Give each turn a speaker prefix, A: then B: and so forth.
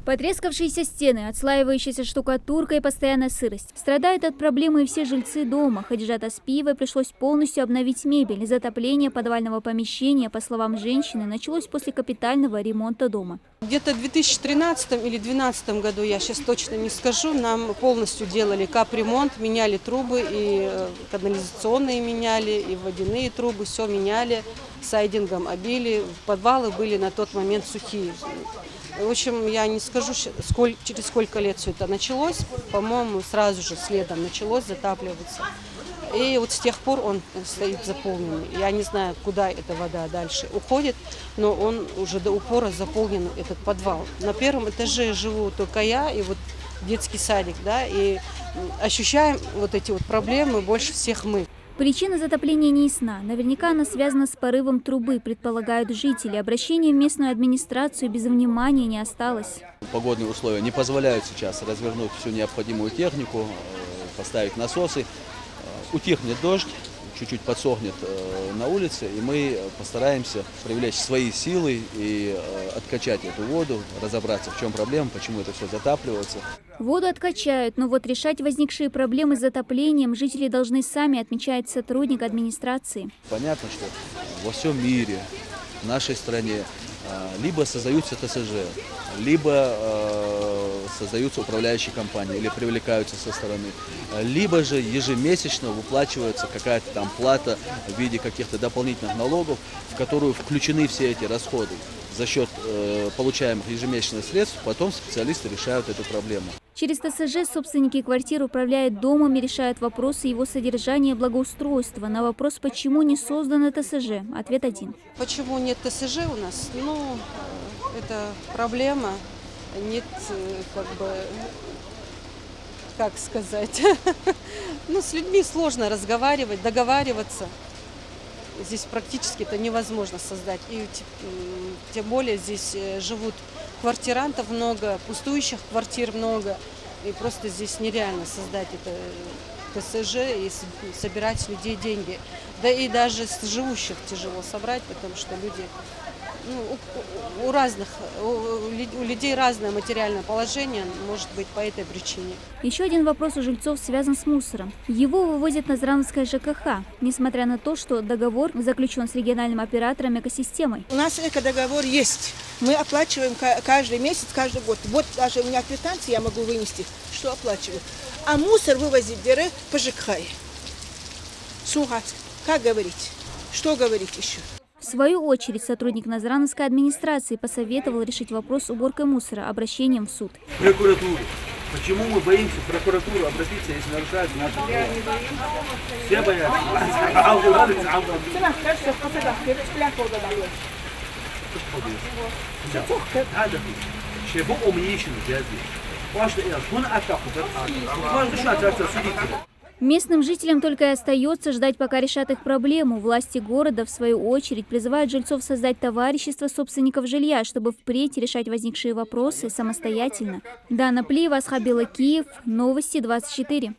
A: Потрескавшиеся стены, отслаивающаяся штукатурка и постоянная сырость. Страдают от проблемы и все жильцы дома. Хадижат Аспиевой пришлось полностью обновить мебель. Затопление подвального помещения, по словам женщины, началось после капитального ремонта дома.
B: Где-то в 2013 или 2012 году, я сейчас точно не скажу, нам полностью делали капремонт, меняли трубы, и канализационные меняли, и водяные трубы, все меняли, сайдингом обили. Подвалы были на тот момент сухие. В общем, я не скажу, через сколько лет все это началось. По-моему, сразу же следом началось затапливаться. И вот с тех пор он стоит заполненный. Я не знаю, куда эта вода дальше уходит, но он уже до упора заполнен, этот подвал. На первом этаже живу только я и вот детский садик, да, и ощущаем вот эти вот проблемы больше всех мы.
A: Причина затопления не ясна. Наверняка она связана с порывом трубы, предполагают жители. Обращение в местную администрацию без внимания не осталось.
C: Погодные условия не позволяют сейчас развернуть всю необходимую технику, поставить насосы. Утихнет дождь, чуть-чуть подсохнет на улице, и мы постараемся привлечь свои силы и откачать эту воду, разобраться, в чем проблема, почему это все затапливается.
A: Воду откачают, но вот решать возникшие проблемы с затоплением жители должны сами, отмечает сотрудник администрации.
C: Понятно, что во всем мире, в нашей стране, либо создаются ТСЖ, либо создаются управляющие компании или привлекаются со стороны, либо же ежемесячно выплачивается какая-то там плата в виде каких-то дополнительных налогов, в которую включены все эти расходы. За счет получаемых ежемесячных средств потом специалисты решают эту проблему.
A: Через ТСЖ собственники квартир управляют домом и решают вопросы его содержания и благоустройства. На вопрос, почему не создано ТСЖ, ответ один.
B: Почему нет ТСЖ у нас? Ну, это проблема. Нет, как сказать, ну, с людьми сложно разговаривать, договариваться. Здесь практически это невозможно создать. И тем более здесь живут квартирантов много, пустующих квартир много. И просто здесь нереально создать это ТСЖ и собирать с людей деньги. Да и даже с живущих тяжело собрать, потому что люди... у людей разное материальное положение, может быть, по этой причине.
A: Еще один вопрос у жильцов связан с мусором. Его вывозят Назрановское ЖКХ, несмотря на то, что договор заключен с региональным оператором экосистемой.
D: У нас экодоговор есть. Мы оплачиваем каждый месяц, каждый год. Вот даже у меня квитанции я могу вынести, что оплачиваю. А мусор вывозить берет по ЖКХ. Сугать. Как говорить? Что говорить еще?
A: В свою очередь, сотрудник Назрановской администрации посоветовал решить вопрос с уборкой мусора обращением в суд.
E: Прокуратуру. Почему мы боимся в прокуратуру обратиться, если нарушают наши права? Все боятся.
A: Местным жителям только и остается ждать, пока решат их проблему. Власти города, в свою очередь, призывают жильцов создать товарищество собственников жилья, чтобы впредь решать возникшие вопросы самостоятельно. Дана Плиева, Асхабила, Киев. Новости 24.